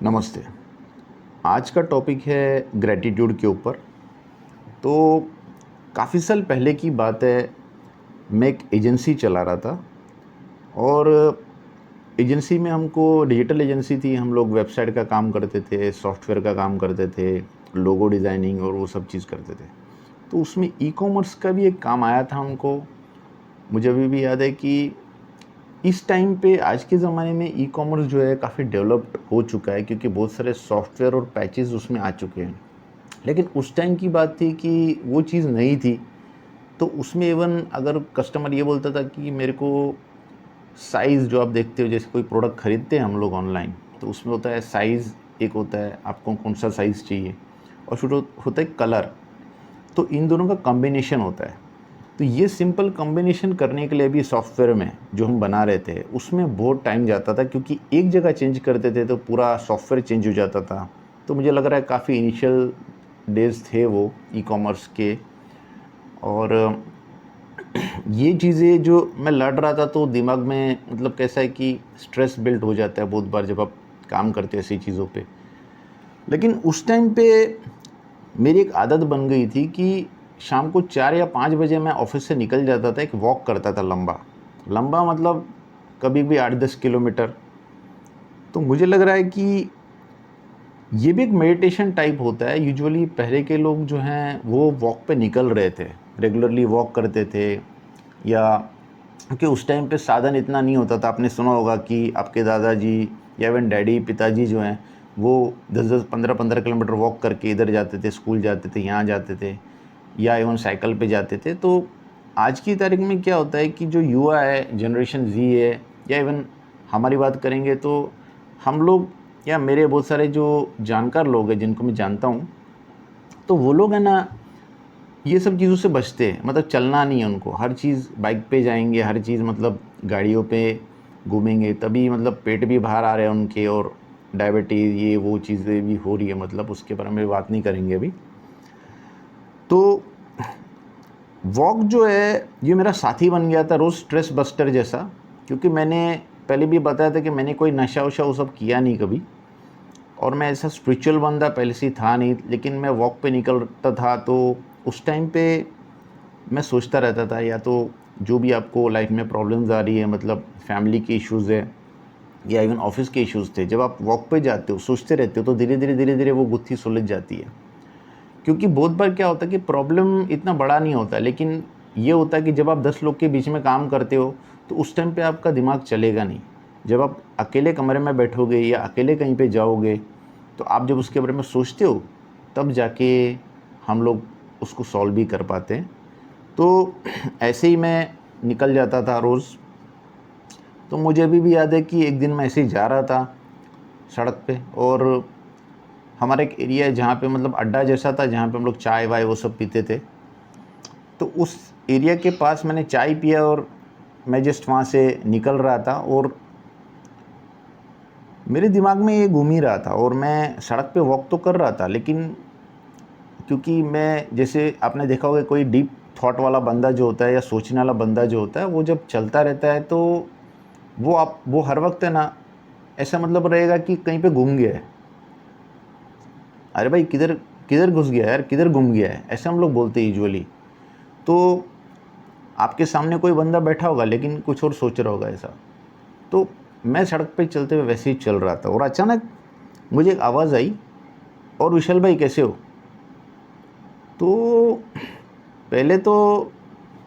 नमस्ते। आज का टॉपिक है ग्रैटिट्यूड के ऊपर। तो काफ़ी साल पहले की बात है, मैं एक एजेंसी चला रहा था और एजेंसी में हमको डिजिटल एजेंसी थी, हम लोग वेबसाइट का काम करते थे, सॉफ्टवेयर का काम करते थे, लोगो डिज़ाइनिंग और वो सब चीज़ करते थे। तो उसमें ई-कॉमर्स का भी एक काम आया था हमको। मुझे अभी भी याद है कि इस टाइम पे आज के ज़माने में ई-कॉमर्स जो है काफ़ी डेवलप्ड हो चुका है, क्योंकि बहुत सारे सॉफ्टवेयर और पैचेज़ उसमें आ चुके हैं। लेकिन उस टाइम की बात थी कि वो चीज़ नई थी, तो उसमें इवन अगर कस्टमर ये बोलता था कि मेरे को साइज़, जो आप देखते हो जैसे कोई प्रोडक्ट खरीदते हैं हम लोग ऑनलाइन, तो उसमें होता है साइज़, एक होता है आपको कौन-सा साइज़ चाहिए, और फिर होता है कलर। तो इन दोनों का कॉम्बिनेशन होता है। तो ये सिंपल कॉम्बिनेशन करने के लिए भी सॉफ्टवेयर में जो हम बना रहे थे, उसमें बहुत टाइम जाता था, क्योंकि एक जगह चेंज करते थे तो पूरा सॉफ्टवेयर चेंज हो जाता था। तो मुझे लग रहा है काफ़ी इनिशियल डेज़ थे वो ई-कॉमर्स के। और ये चीज़ें जो मैं लड़ रहा था, तो दिमाग में मतलब कैसा है कि स्ट्रेस बिल्ड हो जाता है बहुत बार जब आप काम करते हो ऐसी चीज़ों पे। लेकिन उस टाइम पे मेरी एक आदत बन गई थी कि शाम को 4 या 5 बजे मैं ऑफ़िस से निकल जाता था, एक वॉक करता था लंबा। लंबा मतलब कभी भी 8-10 किलोमीटर। तो मुझे लग रहा है कि ये भी एक मेडिटेशन टाइप होता है। यूजुअली पहले के लोग जो हैं वो वॉक पे निकल रहे थे, रेगुलरली वॉक करते थे, या क्योंकि उस टाइम पे साधन इतना नहीं होता था। आपने सुना होगा कि आपके दादाजी या इवन डैडी, पिताजी जो हैं, वो 10-10, 15-15 किलोमीटर वॉक करके इधर जाते थे, स्कूल जाते थे, यहाँ जाते थे, या इवन साइकिल पे जाते थे। तो आज की तारीख में क्या होता है कि जो युवा है, जनरेशन ज़ी है, या इवन हमारी बात करेंगे तो हम लोग, या मेरे बहुत सारे जो जानकार लोग हैं जिनको मैं जानता हूँ, तो वो लोग है ना, ये सब चीज़ों से बचते हैं। मतलब चलना नहीं है उनको, हर चीज़ बाइक पे जाएंगे, हर चीज़ मतलब गाड़ियों पे घूमेंगे, तभी मतलब पेट भी बाहर आ रहे हैं उनके, और डायबिटीज़ ये वो चीज़ें भी हो रही है। मतलब उसके बारे में बात नहीं करेंगे अभी। तो वॉक जो है ये मेरा साथी बन गया था, रोज़ स्ट्रेस बस्टर जैसा। क्योंकि मैंने पहले भी बताया था कि मैंने कोई नशा वशा वो सब किया नहीं कभी, और मैं ऐसा स्पिरिचुअल बंदा पहले से ही था नहीं। लेकिन मैं वॉक पे निकलता था, तो उस टाइम पे मैं सोचता रहता था, या तो जो भी आपको लाइफ में प्रॉब्लम्स आ रही है, मतलब फैमिली के इश्यूज़ है, या इवन ऑफिस के इश्यूज़ थे, जब आप वॉक पे जाते हो, सोचते रहते हो, तो धीरे धीरे वो गुत्थी सुलझ जाती है। क्योंकि बहुत बार क्या होता है कि प्रॉब्लम इतना बड़ा नहीं होता, लेकिन ये होता है कि जब आप 10 लोग के बीच में काम करते हो, तो उस टाइम पे आपका दिमाग चलेगा नहीं। जब आप अकेले कमरे में बैठोगे या अकेले कहीं पे जाओगे, तो आप जब उसके बारे में सोचते हो, तब जाके हम लोग उसको सॉल्व भी कर पाते हैं। तो ऐसे ही मैं निकल जाता था रोज़। तो मुझे अभी भी याद है कि एक दिन मैं ऐसे ही जा रहा था सड़क पे, और हमारा एक एरिया है जहाँ पे मतलब अड्डा जैसा था, जहाँ पे हम लोग चाय वाय वो सब पीते थे। तो उस एरिया के पास मैंने चाय पिया, और मैं जस्ट वहाँ से निकल रहा था, और मेरे दिमाग में ये घूम ही रहा था, और मैं सड़क पे वॉक तो कर रहा था, लेकिन क्योंकि मैं, जैसे आपने देखा होगा, कोई डीप थॉट वाला बंदा जो होता है, या सोचने वाला बंदा जो होता है, वो जब चलता रहता है, तो वो हर वक्त है ना, ऐसा मतलब रहेगा कि कहीं पे घूम गया है। अरे भाई, किधर किधर घुस गया यार, किधर घूम गया है, ऐसे हम लोग बोलते हैं यूजुअली। तो आपके सामने कोई बंदा बैठा होगा, लेकिन कुछ और सोच रहा होगा ऐसा। तो मैं सड़क पे चलते हुए वैसे ही चल रहा था, और अचानक मुझे एक आवाज़ आई, और विशाल भाई कैसे हो? तो पहले तो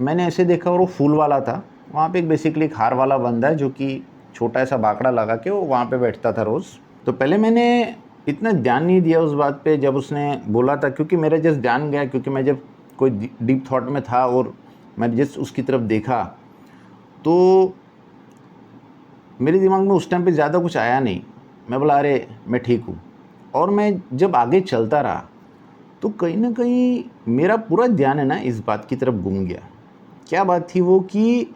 मैंने ऐसे देखा, और वो फूल वाला था। वहाँ पे एक बेसिकली एक हार वाला बंदा है, जो कि छोटा सा बाकड़ा लगा के वो वहाँ पे बैठता था रोज़। तो पहले मैंने इतना ध्यान नहीं दिया उस बात पे जब उसने बोला था, क्योंकि मेरा जस्ट ध्यान गया, क्योंकि मैं जब कोई डीप थॉट में था, और मैंने जस्ट उसकी तरफ देखा, तो मेरे दिमाग में उस टाइम पे ज़्यादा कुछ आया नहीं। मैं बोला अरे मैं ठीक हूँ। और मैं जब आगे चलता रहा, तो कहीं न कहीं मेरा पूरा ध्यान है ना इस बात की तरफ घूम गया। क्या बात थी वो, कि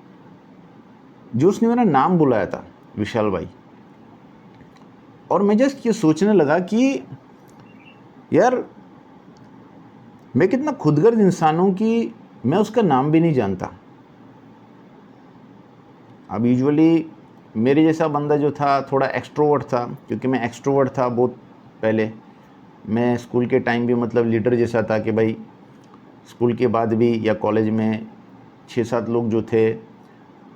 जो उसने मेरा नाम बुलाया था, विशाल भाई, और मैं जस्ट ये सोचने लगा कि यार, मैं कितना खुदगर्ज इंसान हूँ कि मैं उसका नाम भी नहीं जानता। अब यूजुअली मेरे जैसा बंदा जो था थोड़ा एक्सट्रोवर्ट था, क्योंकि मैं एक्सट्रोवर्ट था बहुत पहले। मैं स्कूल के टाइम भी मतलब लीडर जैसा था कि भाई स्कूल के बाद भी या कॉलेज में 6-7 लोग जो थे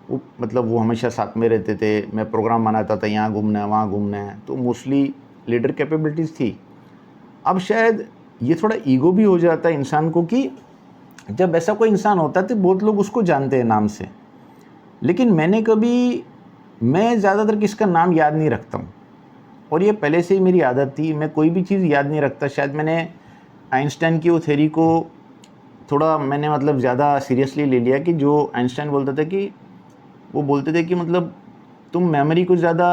वो मतलब वो हमेशा साथ में रहते थे। मैं प्रोग्राम बनाता था, यहाँ घूमना है वहाँ घूमना है, तो मोस्टली लीडर कैपेबिलिटीज़ थी। अब शायद ये थोड़ा ईगो भी हो जाता है इंसान को कि जब ऐसा कोई इंसान होता है तो बहुत लोग उसको जानते हैं नाम से, लेकिन मैं ज़्यादातर किसका नाम याद नहीं रखता हूँ। और ये पहले से ही मेरी आदत थी, मैं कोई भी चीज़ याद नहीं रखता। शायद मैंने आइंस्टाइन की वो थ्योरी को थोड़ा मैंने मतलब ज़्यादा सीरियसली ले लिया कि जो आइंस्टाइन बोलता था कि वो बोलते थे कि मतलब तुम मेमोरी को ज़्यादा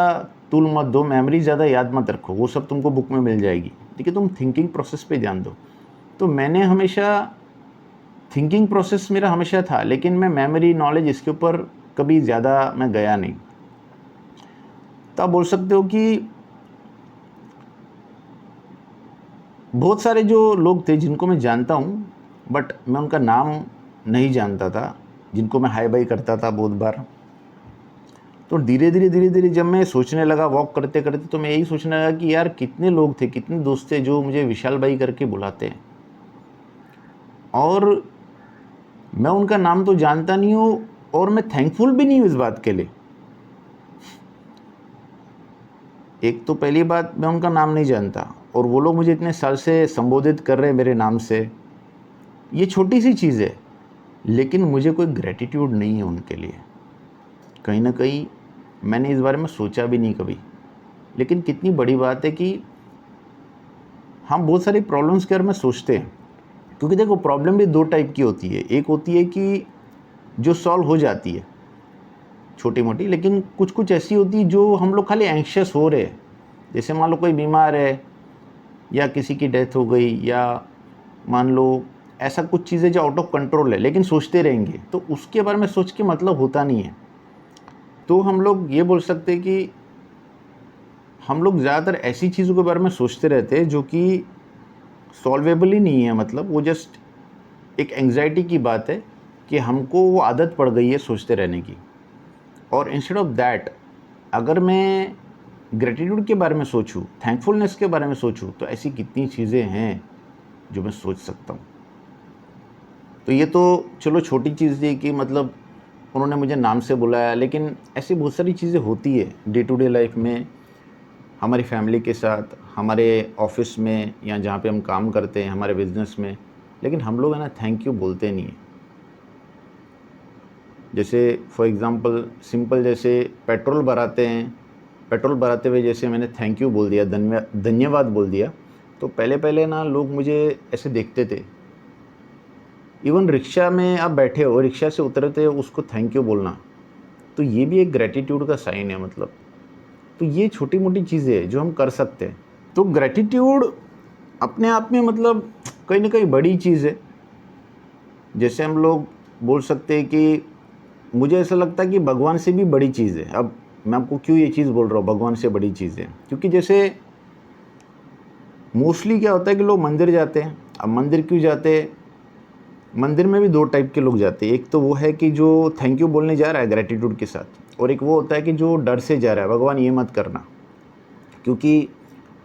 तूल मत दो, मेमोरी ज़्यादा याद मत रखो, वो सब तुमको बुक में मिल जाएगी, ठीक है, तुम थिंकिंग प्रोसेस पे ध्यान दो। तो मैंने हमेशा थिंकिंग प्रोसेस मेरा हमेशा था, लेकिन मैं मेमोरी नॉलेज इसके ऊपर कभी ज़्यादा मैं गया नहीं। तो आप बोल सकते हो कि बहुत सारे जो लोग थे जिनको मैं जानता हूँ, बट मैं उनका नाम नहीं जानता था, जिनको मैं हाय बाय करता था बहुत बार। तो धीरे धीरे जब मैं सोचने लगा वॉक करते करते, तो मैं यही सोचने लगा कि यार कितने लोग थे, कितने दोस्त थे जो मुझे विशाल भाई करके बुलाते हैं, और मैं उनका नाम तो जानता नहीं हूँ, और मैं थैंकफुल भी नहीं हूँ इस बात के लिए। एक तो पहली बात, मैं उनका नाम नहीं जानता, और वो लोग मुझे इतने साल से संबोधित कर रहे हैं मेरे नाम से। ये छोटी सी चीज़ है, लेकिन मुझे कोई ग्रेटिट्यूड नहीं है उनके लिए। कहीं ना कहीं मैंने इस बारे में सोचा भी नहीं कभी, लेकिन कितनी बड़ी बात है कि हम बहुत सारी प्रॉब्लम्स के बारे में सोचते हैं। क्योंकि देखो, प्रॉब्लम भी दो टाइप की होती है। एक होती है कि जो सॉल्व हो जाती है छोटी मोटी, लेकिन कुछ कुछ ऐसी होती है जो हम लोग खाली एंक्शस हो रहे हैं। जैसे मान लो कोई बीमार है, या किसी की डेथ हो गई, या मान लो ऐसा कुछ चीज़ें जो आउट ऑफ कंट्रोल है, लेकिन सोचते रहेंगे तो उसके बारे में सोच के मतलब होता नहीं है। तो हम लोग ये बोल सकते हैं कि हम लोग ज़्यादातर ऐसी चीज़ों के बारे में सोचते रहते हैं जो कि सॉल्वेबल ही नहीं है। मतलब वो जस्ट एक एंग्जाइटी की बात है कि हमको वो आदत पड़ गई है सोचते रहने की। और इंस्टेड ऑफ दैट, अगर मैं ग्रेटिट्यूड के बारे में सोचूं, थैंकफुलनेस के बारे में सोचूं, तो ऐसी कितनी चीज़ें हैं जो मैं सोच सकता हूँ। तो ये तो चलो छोटी चीज़ थी कि मतलब उन्होंने मुझे नाम से बुलाया, लेकिन ऐसी बहुत सारी चीज़ें होती है डे टू डे लाइफ में, हमारी फैमिली के साथ, हमारे ऑफिस में, या जहाँ पे हम काम करते हैं, हमारे बिजनेस में, लेकिन हम लोग है ना थैंक यू बोलते नहीं हैं। जैसे फॉर एग्ज़ाम्पल सिंपल, जैसे पेट्रोल भराते हैं, पेट्रोल भराते हुए जैसे मैंने थैंक यू बोल दिया, धन्यवाद बोल दिया, तो पहले पहले ना लोग मुझे ऐसे देखते थे। इवन रिक्शा में आप बैठे हो, रिक्शा से उतरते हो, उसको थैंक यू बोलना, तो ये भी एक ग्रेटिट्यूड का साइन है मतलब। तो ये छोटी मोटी चीज़ें हैं जो हम कर सकते हैं। तो ग्रेटिट्यूड अपने आप में मतलब कहीं ना कहीं बड़ी चीज़ है। जैसे हम लोग बोल सकते हैं कि मुझे ऐसा लगता है कि भगवान से भी बड़ी चीज़ है। अब मैं आपको क्यों ये चीज़ बोल रहा हूँ भगवान से बड़ी चीज़ है, क्योंकि जैसे मोस्टली क्या होता है कि लोग मंदिर जाते हैं। अब मंदिर क्यों जाते हैं? मंदिर में भी दो टाइप के लोग जाते हैं। एक तो वो है कि जो थैंक यू बोलने जा रहा है ग्रेटिट्यूड के साथ, और एक वो होता है कि जो डर से जा रहा है, भगवान ये मत करना, क्योंकि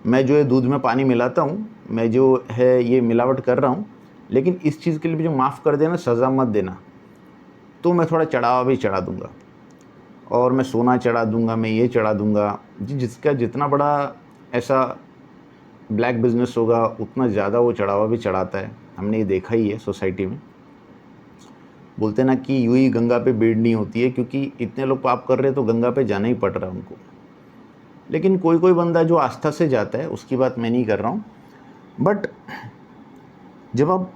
मैं जो है दूध में पानी मिलाता हूँ, मैं जो है ये मिलावट कर रहा हूँ, लेकिन इस चीज़ के लिए मुझे माफ़ कर देना, सज़ा मत देना। तो मैं थोड़ा चढ़ावा भी चढ़ा दूँगा, और मैं सोना चढ़ा दूँगा, मैं ये चढ़ा दूँगा। जिसका जितना बड़ा ऐसा ब्लैक बिजनेस होगा, उतना ज़्यादा वो चढ़ावा भी चढ़ाता है। हमने ये देखा ही है सोसाइटी में। बोलते ना कि यूं ही गंगा पे भीड़ नहीं होती है, क्योंकि इतने लोग पाप कर रहे हैं तो गंगा पे जाना ही पड़ रहा है उनको। लेकिन कोई कोई बंदा जो आस्था से जाता है, उसकी बात मैं नहीं कर रहा हूँ, बट जब आप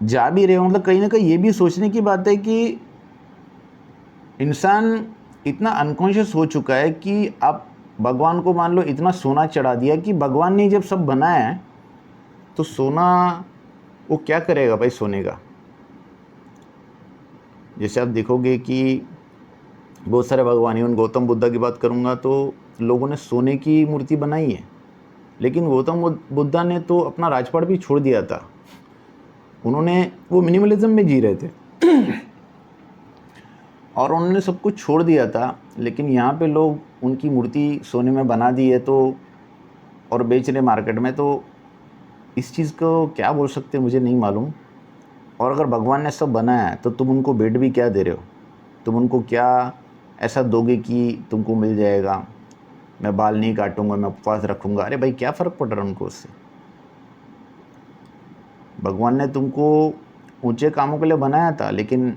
जा भी रहे हो, मतलब कहीं ना कहीं ये भी सोचने की बात है कि इंसान इतना अनकॉन्शियस हो चुका है कि आप भगवान को मान लो इतना सोना चढ़ा दिया कि भगवान ने जब सब बनाया है, तो सोना वो क्या करेगा भाई सोने का। जैसे आप देखोगे कि बहुत सारे भगवान, इवन गौतम बुद्धा की बात करूँगा तो लोगों ने सोने की मूर्ति बनाई है, लेकिन गौतम बुद्धा ने तो अपना राजपाट भी छोड़ दिया था। उन्होंने वो मिनिमलिज्म में जी रहे थे। और उन्होंने सब कुछ छोड़ दिया था, लेकिन यहाँ पे लोग उनकी मूर्ति सोने में बना दी है तो और बेच रहे मार्केट में। तो इस चीज़ को क्या बोल सकते हैं मुझे नहीं मालूम। और अगर भगवान ने सब बनाया है तो तुम उनको भेंट भी क्या दे रहे हो? तुम उनको क्या ऐसा दोगे कि तुमको मिल जाएगा? मैं बाल नहीं काटूंगा, मैं उपवास रखूंगा। अरे भाई, क्या फ़र्क पड़ रहा है उनको उससे? भगवान ने तुमको ऊंचे कामों के लिए बनाया था, लेकिन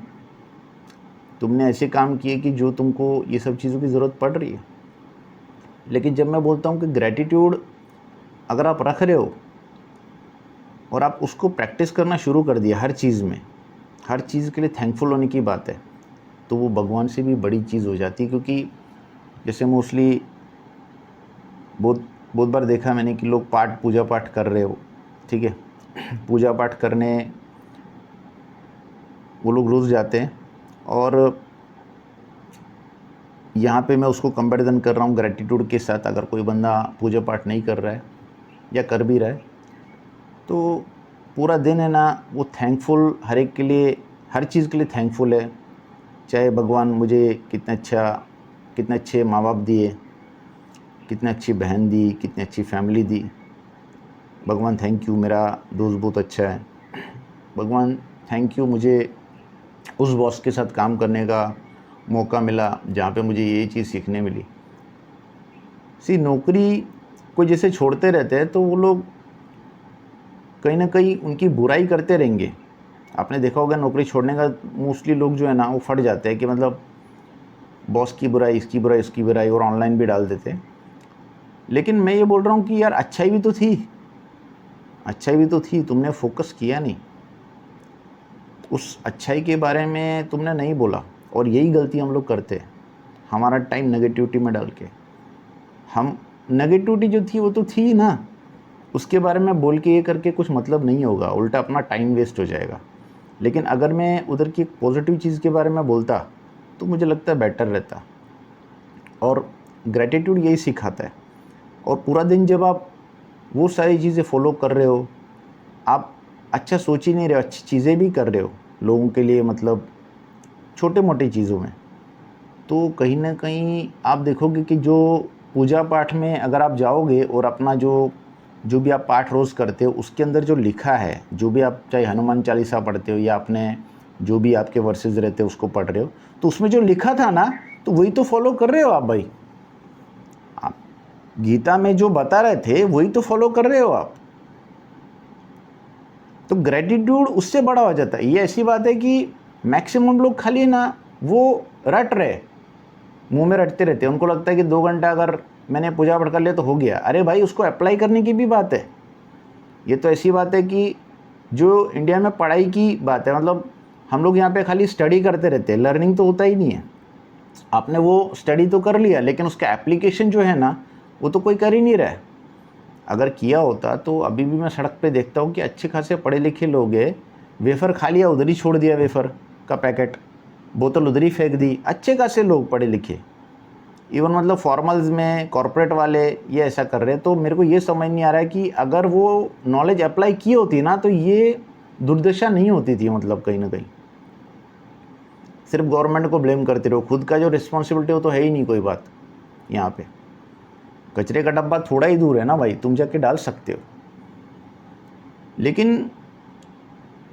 तुमने ऐसे काम किए कि जो तुमको ये सब चीज़ों की ज़रूरत पड़ रही है। लेकिन जब मैं बोलता हूँ कि ग्रैटिट्यूड अगर आप रख रहे हो और आप उसको प्रैक्टिस करना शुरू कर दिया हर चीज़ में, हर चीज़ के लिए थैंकफुल होने की बात है, तो वो भगवान से भी बड़ी चीज़ हो जाती है। क्योंकि जैसे मोस्टली बहुत बहुत बार देखा मैंने कि लोग पूजा पाठ कर रहे हो, ठीक है, पूजा पाठ करने वो लोग रुस जाते हैं। और यहाँ पे मैं उसको कंपैरिजन कर रहा हूँ ग्रैटिट्यूड के साथ। अगर कोई बंदा पूजा पाठ नहीं कर रहा है या कर भी रहा है तो पूरा दिन है ना वो थैंकफुल हर एक के लिए, हर चीज़ के लिए थैंकफुल है। चाहे भगवान मुझे कितने अच्छे माँ बाप दिए, कितनी अच्छी बहन दी, कितनी अच्छी फैमिली दी। भगवान थैंक यू, मेरा दोस्त बहुत अच्छा है। भगवान थैंक यू, मुझे उस बॉस के साथ काम करने का मौका मिला जहाँ पे मुझे ये चीज़ सीखने मिली। नौकरी को जैसे छोड़ते रहते हैं तो वो लोग कहीं ना कहीं उनकी बुराई करते रहेंगे। आपने देखा होगा नौकरी छोड़ने का मोस्टली लोग जो है ना वो फट जाते हैं कि मतलब बॉस की बुराई, इसकी बुराई, इसकी बुराई, और ऑनलाइन भी डाल देते हैं। लेकिन मैं ये बोल रहा हूँ कि यार अच्छाई भी तो थी, अच्छाई भी तो थी, तुमने फोकस किया नहीं, उस अच्छाई के बारे में तुमने नहीं बोला। और यही गलती हम लोग करते हैं, हमारा टाइम नेगेटिविटी में डाल के। हम नेगेटिविटी जो थी वो तो थी ना, उसके बारे में बोल के ये करके कुछ मतलब नहीं होगा, उल्टा अपना टाइम वेस्ट हो जाएगा। लेकिन अगर मैं उधर की पॉजिटिव चीज़ के बारे में बोलता तो मुझे लगता है बेटर रहता। और ग्रैटिट्यूड यही सिखाता है। और पूरा दिन जब आप वो सारी चीज़ें फॉलो कर रहे हो, आप अच्छा सोच ही नहीं रहे हो, अच्छी चीज़ें भी कर रहे हो लोगों के लिए, मतलब छोटे मोटे चीज़ों में, तो कहीं ना कहीं आप देखोगे कि जो पूजा पाठ में अगर आप जाओगे और अपना जो जो भी आप पाठ रोज़ करते हो उसके अंदर जो लिखा है, जो भी आप चाहे हनुमान चालीसा पढ़ते हो या अपने जो भी आपके वर्सेस रहते हैं उसको पढ़ रहे हो, तो उसमें जो लिखा था ना तो वही तो फॉलो कर रहे हो आप भाई। आप गीता में जो बता रहे थे वही तो फॉलो कर रहे हो आप। तो ग्रेटिट्यूड उससे बड़ा हो जाता है। ये ऐसी बात है कि मैक्सिमम लोग खाली ना वो रट रहे, मुंह में रटते रहते हैं। उनको लगता है कि 2 घंटा अगर मैंने पूजा पाठ कर लिया तो हो गया। अरे भाई, उसको अप्लाई करने की भी बात है। ये तो ऐसी बात है कि जो इंडिया में पढ़ाई की बात है, मतलब हम लोग यहाँ पे खाली स्टडी करते रहते हैं, लर्निंग तो होता ही नहीं है। आपने वो स्टडी तो कर लिया लेकिन उसका एप्लीकेशन जो है ना वो तो कोई कर ही नहीं रहा है। अगर किया होता तो अभी भी मैं सड़क पे देखता हूँ कि अच्छे खासे पढ़े लिखे लोग हैं, वेफ़र खा लिया उधर ही छोड़ दिया, वेफ़र का पैकेट, बोतल उधर ही फेंक दी। अच्छे खासे लोग पढ़े लिखे, इवन मतलब फॉर्मल्स में कॉर्पोरेट वाले ये ऐसा कर रहे हैं। तो मेरे को ये समझ नहीं आ रहा है कि अगर वो नॉलेज अप्लाई की होती ना तो ये दुर्दशा नहीं होती थी। मतलब कहीं ना कहीं सिर्फ गवर्नमेंट को ब्लेम करते रहो, खुद का जो रिस्पॉन्सिबिलिटी हो तो है ही नहीं कोई बात। यहाँ पे कचरे का डब्बा थोड़ा ही दूर है ना भाई, तुम जाके डाल सकते हो। लेकिन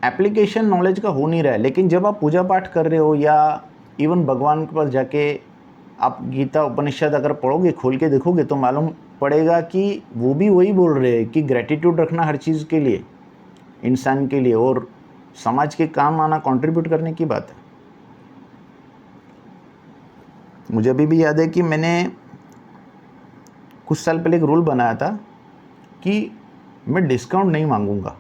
एप्लीकेशन नॉलेज का हो नहीं रहा है। लेकिन जब आप पूजा पाठ कर रहे हो या इवन भगवान के पास जाके आप गीता उपनिषद अगर पढ़ोगे, खोल के देखोगे, तो मालूम पड़ेगा कि वो भी वही बोल रहे हैं कि ग्रेटिट्यूड रखना हर चीज़ के लिए, इंसान के लिए, और समाज के काम आना, कंट्रीब्यूट करने की बात है। मुझे अभी भी याद है कि मैंने कुछ साल पहले एक रूल बनाया था कि मैं डिस्काउंट नहीं मांगूंगा।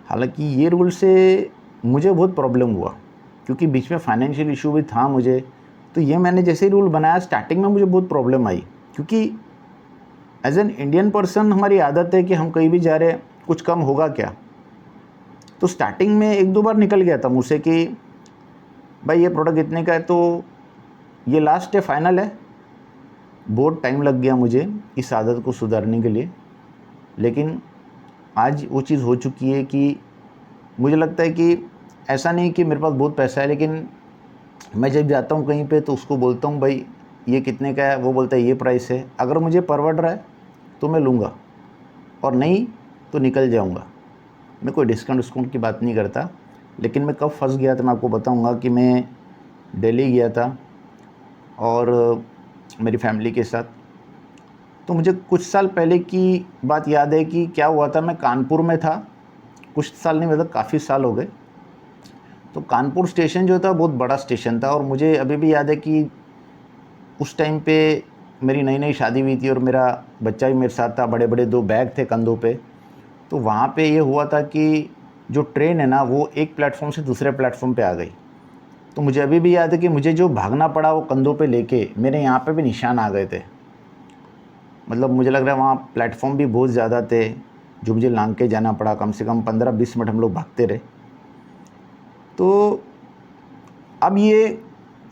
हालांकि ये रूल से मुझे बहुत प्रॉब्लम हुआ क्योंकि बीच में फाइनेंशियल इशू भी था मुझे। तो ये मैंने जैसे ही रूल बनाया स्टार्टिंग में मुझे बहुत प्रॉब्लम आई, क्योंकि एज एन इंडियन पर्सन हमारी आदत है कि हम कहीं भी जा रहे हैं कुछ कम होगा क्या। तो स्टार्टिंग में 1-2 बार निकल गया था मुझसे कि भाई ये प्रोडक्ट इतने का है तो ये लास्ट है, फाइनल है। बहुत टाइम लग गया मुझे इस आदत को सुधारने के लिए। लेकिन आज वो चीज़ हो चुकी है कि मुझे लगता है कि ऐसा नहीं कि मेरे पास बहुत पैसा है, लेकिन मैं जब जाता हूँ कहीं पे तो उसको बोलता हूँ भाई ये कितने का है, वो बोलता है ये प्राइस है, अगर मुझे परवड़ रहा है तो मैं लूँगा और नहीं तो निकल जाऊँगा। मैं कोई डिस्काउंट विस्काउंट की बात नहीं करता। लेकिन मैं कब फंस गया था मैं आपको बताऊँगा कि मैं दिल्ली गया था और मेरी फैमिली के साथ। तो मुझे कुछ साल पहले की बात याद है कि क्या हुआ था, मैं कानपुर में था, कुछ साल नहीं मतलब काफ़ी साल हो गए। तो कानपुर स्टेशन जो था बहुत बड़ा स्टेशन था और मुझे अभी भी याद है कि उस टाइम पे मेरी नई नई शादी हुई थी और मेरा बच्चा भी मेरे साथ था, बड़े बड़े 2 बैग थे कंधों पे। तो वहाँ पे ये हुआ था कि जो ट्रेन है ना वो एक प्लेटफॉर्म से दूसरे प्लेटफॉर्म पे आ गई। तो मुझे अभी भी याद है कि मुझे जो भागना पड़ा वो कंधों पे लेके, मेरे यहाँ पे भी निशान आ गए थे। मतलब मुझे लग रहा है वहाँ प्लेटफॉर्म भी बहुत ज़्यादा थे जो मुझे लांग के जाना पड़ा, कम से कम 15-20 मिनट हम लोग भागते रहे। तो अब ये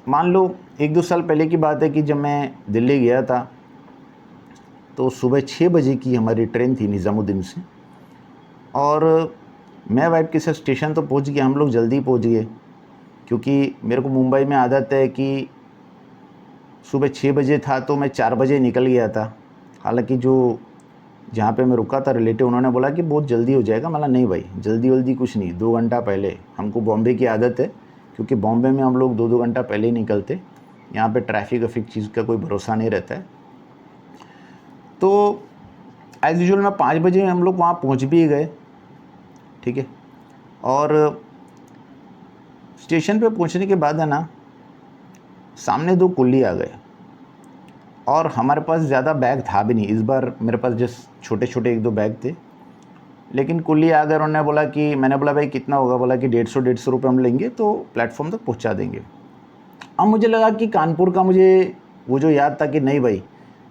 मान लो 1-2 साल पहले की बात है कि जब मैं दिल्ली गया था तो सुबह 6 बजे की हमारी ट्रेन थी निज़ामुद्दीन से और मैं वाइफ के साथ स्टेशन तो पहुंच गया, हम लोग जल्दी पहुंच गए क्योंकि मेरे को मुंबई में आदत है कि सुबह 6 बजे था तो मैं 4 बजे निकल गया था। हालांकि जो जहाँ पे मैं रुका था रिलेटिव, उन्होंने बोला कि बहुत जल्दी हो जाएगा। मतलब नहीं भाई, जल्दी वल्दी कुछ नहीं, 2 घंटा पहले। हमको बॉम्बे की आदत है क्योंकि बॉम्बे में हम लोग 2-2 घंटा पहले ही निकलते। यहाँ पे ट्रैफिक वफिक चीज़ का कोई भरोसा नहीं रहता है। तो एज़ यूजुअल मैं 5 बजे हम लोग वहाँ पहुँच भी गए, ठीक है। और स्टेशन पे पहुँचने के बाद है ना, सामने 2 कुल्ली आ गए और हमारे पास ज़्यादा बैग था भी नहीं इस बार, मेरे पास जस्ट छोटे छोटे 1-2 बैग थे। लेकिन कुल्ली आ गए, उन्होंने बोला कि, मैंने बोला भाई कितना होगा, बोला कि 150 रुपये हम लेंगे तो प्लेटफॉर्म तक पहुँचा देंगे। अब मुझे लगा कि कानपुर का मुझे वो जो याद था कि नहीं भाई,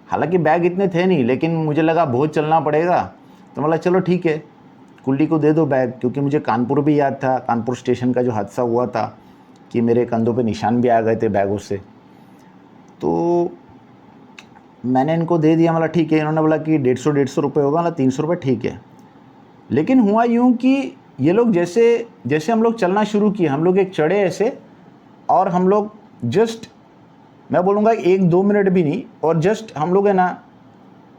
हालांकि बैग इतने थे नहीं लेकिन मुझे लगा बहुत चलना पड़ेगा। तो बोला चलो ठीक है, कुल्ली को दे दो बैग, क्योंकि मुझे कानपुर भी याद था, कानपुर स्टेशन का जो हादसा हुआ था कि मेरे कंधों पे निशान भी आ गए थे बैगों से। तो मैंने इनको दे दिया, मतलब ठीक है। इन्होंने बोला कि 150 रुपये होगा, मतलब 300 रुपये, ठीक है। लेकिन हुआ यूँ कि ये लोग जैसे जैसे हम लोग चलना शुरू किए, हम लोग एक चढ़े ऐसे और हम लोग जस्ट, मैं बोलूँगा 1-2 मिनट भी नहीं, और जस्ट हम लोग है ना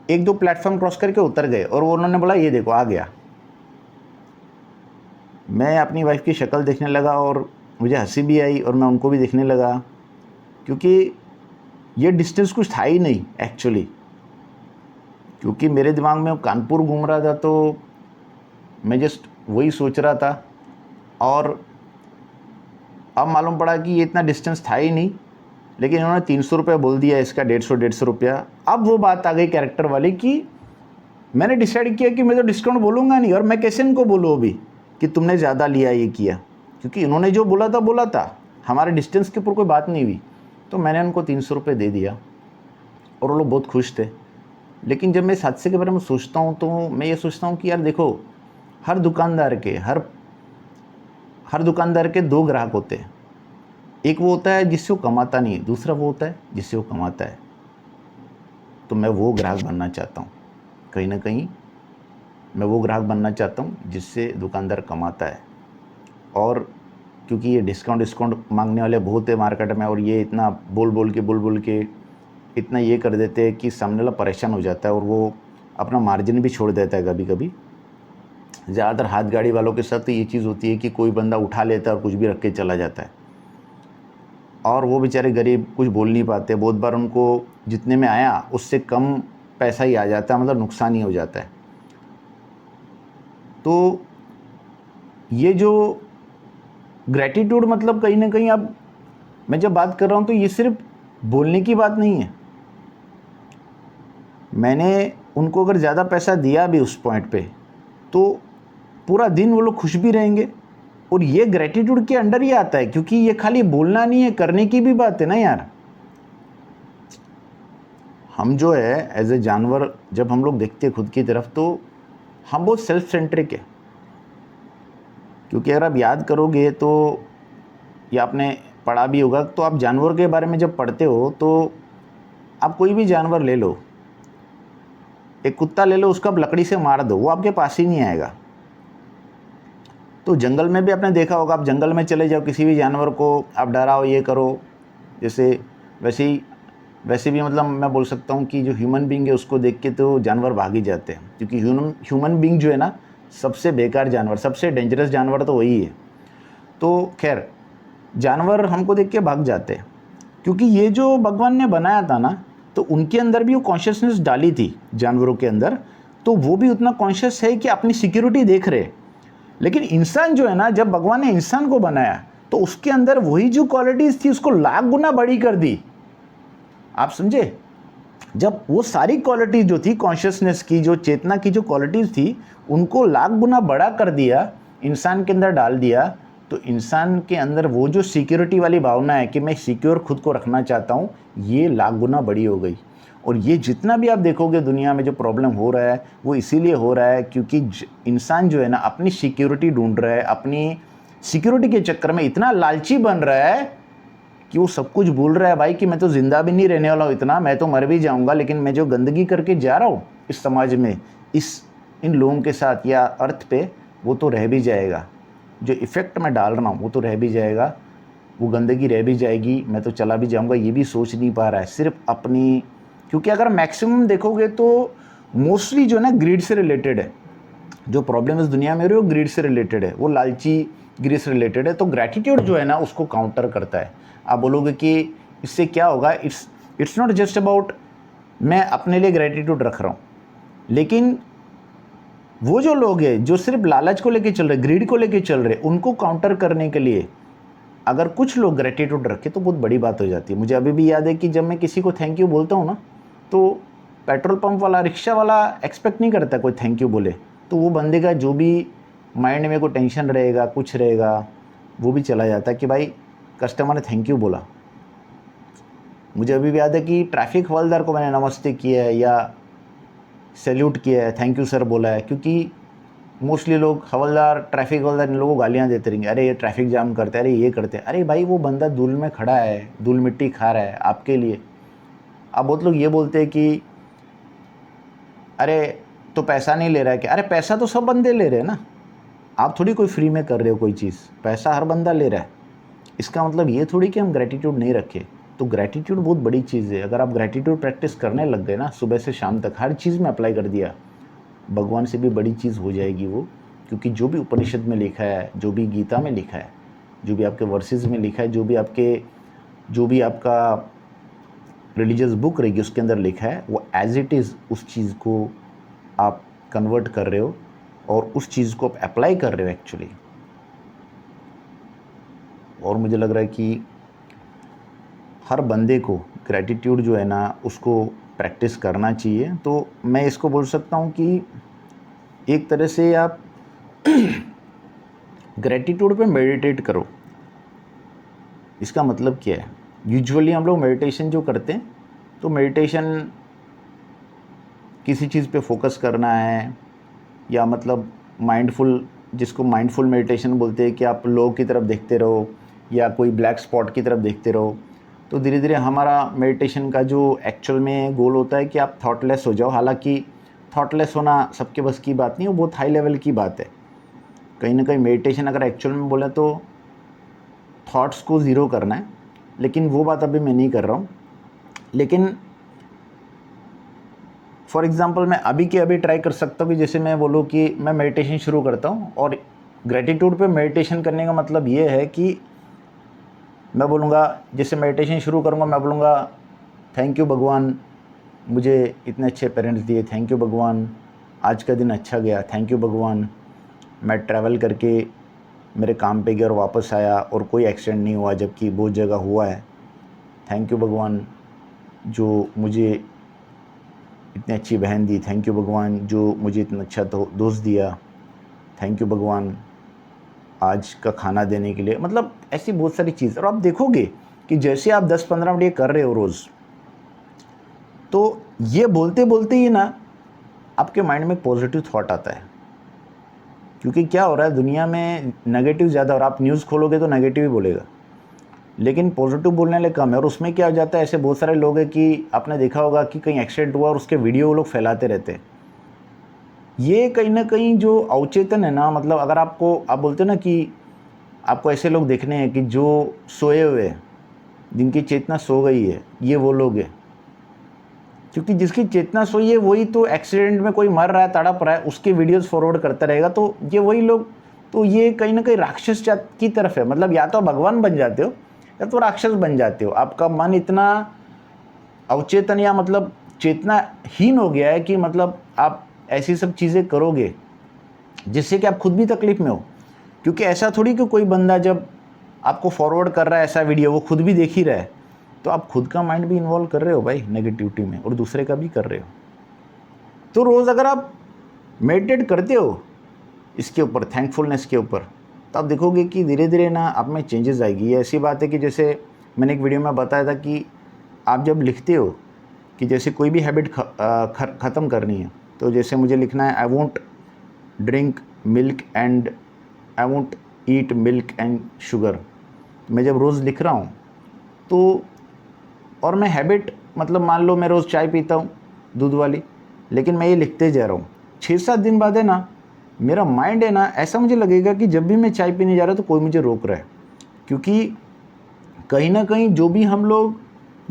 1-2 प्लेटफॉर्म क्रॉस करके उतर गए और वो उन्होंने बोला ये देखो आ गया। मैं अपनी वाइफ की शक्ल देखने लगा और मुझे हंसी भी आई और मैं उनको भी देखने लगा, क्योंकि ये डिस्टेंस कुछ था ही नहीं एक्चुअली। क्योंकि मेरे दिमाग में कानपुर घूम रहा था तो मैं जस्ट वही सोच रहा था, और अब मालूम पड़ा कि ये इतना डिस्टेंस था ही नहीं। लेकिन इन्होंने 300 रुपये बोल दिया, इसका 150 रुपया। अब वो बात आ गई कैरेक्टर वाली कि मैंने डिसाइड किया कि मैं तो डिस्काउंट बोलूँगा नहीं, और मैं कैसे इनको बोलूँ अभी कि तुमने ज़्यादा लिया ये किया, क्योंकि इन्होंने जो बोला था, हमारे डिस्टेंस के ऊपर कोई बात नहीं हुई। तो मैंने उनको 300 रुपये दे दिया और वो लोग बहुत खुश थे। लेकिन जब मैं इस हादसे के बारे में सोचता हूँ तो मैं ये सोचता हूँ कि यार देखो, हर दुकानदार के 2 ग्राहक होते हैं। एक वो होता है जिससे वो कमाता नहीं है, दूसरा वो होता है जिससे वो कमाता है। तो मैं वो ग्राहक बनना चाहता हूँ, कहीं ना कहीं मैं वो ग्राहक बनना चाहता हूँ जिससे दुकानदार कमाता है। और क्योंकि ये डिस्काउंट मांगने वाले बहुत है मार्केट में, और ये इतना बोल बोल के इतना ये कर देते हैं कि सामने वाला परेशान हो जाता है और वो अपना मार्जिन भी छोड़ देता है कभी कभी। ज़्यादातर हाथ गाड़ी वालों के साथ तो ये चीज़ होती है कि कोई बंदा उठा लेता है और कुछ भी रख के चला जाता है, और वो बेचारे गरीब कुछ बोल नहीं पाते। बहुत बार उनको जितने में आया उससे कम पैसा ही आ जाता है, मतलब नुकसान ही हो जाता है। तो ये जो ग्रैटिट्यूड, मतलब कहीं ना कहीं, अब मैं जब बात कर रहा हूँ तो ये सिर्फ बोलने की बात नहीं है। मैंने उनको अगर ज़्यादा पैसा दिया भी उस पॉइंट पे तो पूरा दिन वो लोग खुश भी रहेंगे, और ये ग्रैटिट्यूड के अंडर ही आता है, क्योंकि ये खाली बोलना नहीं है, करने की भी बात है ना यार। हम जो है एज ए जानवर जब हम लोग देखते हैं खुद की तरफ तो हम बहुत सेल्फ सेंट्रिक है। क्योंकि अगर आप याद करोगे तो, या आपने पढ़ा भी होगा, तो आप जानवर के बारे में जब पढ़ते हो तो आप कोई भी जानवर ले लो, एक कुत्ता ले लो, उसको आप लकड़ी से मार दो, वो आपके पास ही नहीं आएगा। तो जंगल में भी आपने देखा होगा, आप जंगल में चले जाओ, किसी भी जानवर को आप डराओ, ये करो, जैसे वैसे भी मतलब मैं बोल सकता हूँ कि जो ह्यूमन बीइंग है उसको देख के तो जानवर भाग ही जाते हैं, क्योंकि ह्यूमन बीइंग जो है ना, सबसे बेकार जानवर, सबसे डेंजरस जानवर तो वही है। तो खैर, जानवर हमको देख के भाग जाते हैं, क्योंकि ये जो भगवान ने बनाया था ना, तो उनके अंदर भी वो कॉन्शियसनेस डाली थी जानवरों के अंदर, तो वो भी उतना कॉन्शियस है कि अपनी सिक्योरिटी देख रहे। लेकिन इंसान जो है ना, जब भगवान ने इंसान को बनाया तो उसके अंदर वही जो क्वालिटीज़ थी उसको लाख गुना बड़ी कर दी। आप समझे? जब वो सारी क्वालिटीज़ जो थी कॉन्शियसनेस की, जो चेतना की जो क्वालिटीज़ थी, उनको लाख गुना बड़ा कर दिया, इंसान के अंदर डाल दिया, तो इंसान के अंदर वो जो सिक्योरिटी वाली भावना है कि मैं सिक्योर खुद को रखना चाहता हूँ, ये लाख गुना बड़ी हो गई। और ये जितना भी आप देखोगे दुनिया में जो प्रॉब्लम हो रहा है, वो इसीलिए हो रहा है क्योंकि इंसान जो है ना, अपनी सिक्योरिटी ढूंढ रहा है, अपनी सिक्योरिटी के चक्कर में इतना लालची बन रहा है कि वो सब कुछ भूल रहा है भाई कि मैं तो ज़िंदा भी नहीं रहने वाला हूँ इतना, मैं तो मर भी जाऊँगा, लेकिन मैं जो गंदगी करके जा रहा हूँ इस समाज में, इन लोगों के साथ या अर्थ पे, वो तो रह भी जाएगा। जो इफ़ेक्ट मैं डाल रहा हूँ वो तो रह भी जाएगा, वो गंदगी रह भी जाएगी, मैं तो चला भी जाऊँगा, ये भी सोच नहीं पा रहा है सिर्फ अपनी। क्योंकि अगर मैक्सिमम देखोगे तो मोस्टली जो है ना ग्रीड से रिलेटेड है, जो प्रॉब्लम इस दुनिया में हो रही है वो ग्रीड से रिलेटेड है, वो लालची ग्रीड से रिलेटेड है। तो ग्रैटिट्यूड जो है ना उसको काउंटर करता है। आप बोलोगे कि इससे क्या होगा, इट्स नॉट जस्ट अबाउट मैं अपने लिए ग्रैटिट्यूड रख रहा हूँ, लेकिन वो जो लोग हैं जो सिर्फ लालच को लेके चल रहे, ग्रीड को लेके चल रहे, उनको काउंटर करने के लिए अगर कुछ लोग ग्रैटिट्यूड रखे तो बहुत बड़ी बात हो जाती है। मुझे अभी भी याद है कि जब मैं किसी को थैंक यू बोलता हूँ ना, तो पेट्रोल पंप वाला, रिक्शा वाला एक्सपेक्ट नहीं करता कोई थैंक यू बोले, तो वो बंदे का जो भी माइंड में कोई टेंशन रहेगा, कुछ रहेगा, वो भी चला जाता है कि भाई कस्टमर ने थैंक यू बोला। मुझे अभी भी याद है कि ट्रैफिक हवलदार को मैंने नमस्ते किया है या सैल्यूट किया है, थैंक यू सर बोला है, क्योंकि मोस्टली लोग हवलदार, ट्रैफिक हवलदार, इन लोगों को गालियाँ देते रहेंगे, अरे ये ट्रैफिक जाम करते हैं, अरे ये करते हैं। अरे भाई वो बंदा धूल में खड़ा है, धूल मिट्टी खा रहा है आपके लिए। अब बहुत लोग ये बोलते हैं कि अरे तो पैसा नहीं ले रहा है क्या? अरे पैसा तो सब बंदे ले रहे हैं ना, आप थोड़ी कोई फ्री में कर रहे हो कोई चीज़, पैसा हर बंदा ले रहा है। इसका मतलब ये थोड़ी कि हम ग्रैटिट्यूड नहीं रखें। तो ग्रैटिट्यूड बहुत बड़ी चीज़ है। अगर आप ग्रैटिट्यूड प्रैक्टिस करने लग गए ना, सुबह से शाम तक हर चीज़ में अप्लाई कर दिया, भगवान से भी बड़ी चीज़ हो जाएगी वो। क्योंकि जो भी उपनिषद में लिखा है, जो भी गीता में लिखा है, जो भी आपके वर्सेस में लिखा है, जो भी आपका रिलीजियस बुक रहेगी उसके अंदर लिखा है, वो एज इट इज़ उस चीज़ को आप कन्वर्ट कर रहे हो और उस चीज़ को आप अप्लाई कर रहे हो एक्चुअली। और मुझे लग रहा है कि हर बंदे को ग्रैटिट्यूड जो है ना उसको प्रैक्टिस करना चाहिए। तो मैं इसको बोल सकता हूँ कि एक तरह से आप ग्रैटिट्यूड पे मेडिटेट करो। इसका मतलब क्या है? यूजुअली हम लोग मेडिटेशन जो करते हैं, तो मेडिटेशन किसी चीज़ पे फोकस करना है, या मतलब माइंडफुल, जिसको माइंडफुल मेडिटेशन बोलते हैं, कि आप लोग की तरफ देखते रहो या कोई ब्लैक स्पॉट की तरफ देखते रहो। तो धीरे धीरे हमारा मेडिटेशन का जो एक्चुअल में गोल होता है कि आप थॉटलेस हो जाओ। हालांकि थॉटलेस होना सबके बस की बात नहीं, वो बहुत हाई लेवल की बात है। कहीं ना कहीं मेडिटेशन अगर एक्चुअल में बोले तो थॉट्स को ज़ीरो करना है, लेकिन वो बात अभी मैं नहीं कर रहा हूँ। लेकिन फॉर एग्ज़ाम्पल मैं अभी के अभी ट्राई कर सकता हूँ कि जैसे मैं बोलूँ कि मैं मेडिटेशन शुरू करता हूँ, और ग्रैटिट्यूड पे मेडिटेशन करने का मतलब ये है कि मैं बोलूँगा, जैसे मेडिटेशन शुरू करूँगा मैं बोलूँगा थैंक यू भगवान, मुझे इतने अच्छे पेरेंट्स दिए, थैंक यू भगवान, आज का दिन अच्छा गया, थैंक यू भगवान, मैं ट्रैवल करके मेरे काम पे गया और वापस आया और कोई एक्सीडेंट नहीं हुआ, जबकि बहुत जगह हुआ है, थैंक यू भगवान जो मुझे इतनी अच्छी बहन दी, थैंक यू भगवान जो मुझे इतना अच्छा दोस्त दिया, थैंक यू भगवान आज का खाना देने के लिए। मतलब ऐसी बहुत सारी चीज़। और आप देखोगे कि जैसे आप 10-15 मिनट ये कर रहे हो रोज़, तो ये बोलते बोलते ही ना आपके माइंड में पॉजिटिव थॉट आता है। क्योंकि क्या हो रहा है दुनिया में, नेगेटिव ज़्यादा, और आप न्यूज़ खोलोगे तो नेगेटिव ही बोलेगा, लेकिन पॉजिटिव बोलने वाले कम है। और उसमें क्या हो जाता है, ऐसे बहुत सारे लोग हैं कि आपने देखा होगा कि कहीं एक्सीडेंट हुआ और उसके वीडियो वो लोग फैलाते रहते हैं, ये कहीं ना कहीं जो अवचेतन है ना, मतलब अगर आपको, आप बोलते हो ना कि आपको ऐसे लोग देखने हैं कि जो सोए हुए हैं, जिनकी चेतना सो गई है, ये वो लोग हैं। क्योंकि जिसकी चेतना सोई है वही तो एक्सीडेंट में कोई मर रहा है, तड़प रहा है, उसके वीडियोस फॉरवर्ड करता रहेगा, तो ये वही लोग। तो ये कहीं ना कहीं राक्षस जात की तरफ है। मतलब या तो भगवान बन जाते हो या तो राक्षस बन जाते हो। आपका मन इतना अवचेतन या मतलब चेतनाहीन हो गया है कि मतलब आप ऐसी सब चीज़ें करोगे जिससे कि आप खुद भी तकलीफ में हो। क्योंकि ऐसा थोड़ी कि कोई बंदा जब आपको फॉरवर्ड कर रहा है ऐसा वीडियो, वो खुद भी देख ही रहा है, तो आप खुद का माइंड भी इन्वॉल्व कर रहे हो भाई नेगेटिविटी में, और दूसरे का भी कर रहे हो। तो रोज़ अगर आप मेडिटेट करते हो इसके ऊपर, थैंकफुलनेस के ऊपर, तो आप देखोगे कि धीरे धीरे ना आप में चेंजेस आएगी। ये ऐसी बात है कि जैसे मैंने एक वीडियो में बताया था कि आप जब लिखते हो कि जैसे कोई भी हैबिट ख़त्म करनी है, तो जैसे मुझे लिखना है I won't drink milk and I won't eat milk and sugar. मैं जब रोज़ लिख रहा हूँ तो, और मैं हैबिट, मतलब मान लो मैं रोज़ चाय पीता हूँ दूध वाली, लेकिन मैं ये लिखते जा रहा हूँ, 6-7 दिन बाद है ना मेरा माइंड है ना, ऐसा मुझे लगेगा कि जब भी मैं चाय पीने जा रहा हूँ तो कोई मुझे रोक रहा है। क्योंकि कहीं ना कहीं जो भी हम लोग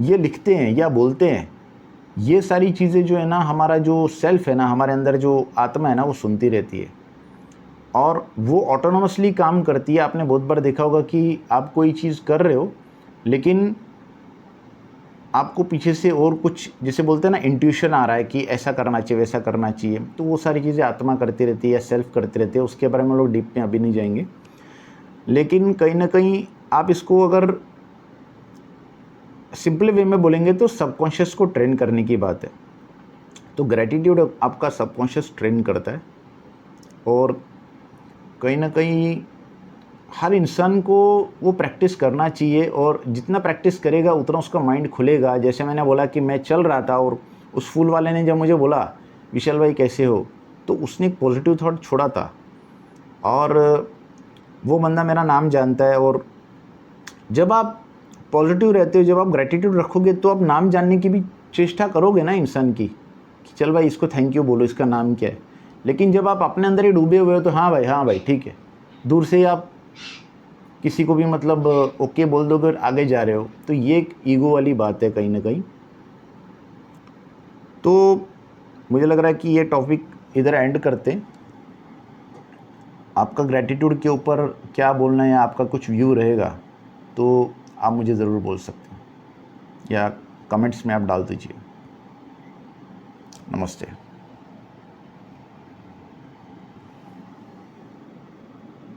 ये लिखते हैं या बोलते हैं, ये सारी चीज़ें जो है ना, हमारा जो सेल्फ है ना, हमारे अंदर जो आत्मा है ना, वो सुनती रहती है और वो ऑटोनोमसली काम करती है। आपने बहुत बार देखा होगा कि आप कोई चीज़ कर रहे हो, लेकिन आपको पीछे से और कुछ, जिसे बोलते हैं ना, इंट्यूशन आ रहा है कि ऐसा करना चाहिए, वैसा करना चाहिए। तो वो सारी चीज़ें आत्मा करती रहती है या सेल्फ करती रहती है, उसके बारे में लोग डीप में अभी नहीं जाएंगे। लेकिन कहीं ना कहीं आप इसको अगर सिंपल वे में बोलेंगे तो सबकॉन्शियस को ट्रेन करने की बात है। तो ग्रैटिट्यूड आपका सबकॉन्शियस ट्रेन करता है, और कहीं ना कहीं हर इंसान को वो प्रैक्टिस करना चाहिए, और जितना प्रैक्टिस करेगा उतना उसका माइंड खुलेगा। जैसे मैंने बोला कि मैं चल रहा था और उस फूल वाले ने जब मुझे बोला विशाल भाई कैसे हो, तो उसने एक पॉजिटिव थॉट छोड़ा था, और वो बंदा मेरा नाम जानता है। और जब आप पॉजिटिव रहते हो, जब आप ग्रैटिट्यूड रखोगे, तो आप नाम जानने की भी चेष्टा करोगे ना इंसान की, कि चल भाई इसको थैंक यू बोलो, इसका नाम क्या है। लेकिन जब आप अपने अंदर ही डूबे हुए हो तो हाँ भाई ठीक है, दूर से ही आप किसी को भी मतलब ओके बोल दोगे, आगे जा रहे हो। तो ये एक ईगो वाली बात है कहीं ना कहीं। तो मुझे लग रहा है कि ये टॉपिक इधर एंड करते हैं। आपका ग्रैटिट्यूड के ऊपर क्या बोलना है या आपका कुछ व्यू रहेगा तो आप मुझे ज़रूर बोल सकते हैं, या कमेंट्स में आप डाल दीजिए। नमस्ते।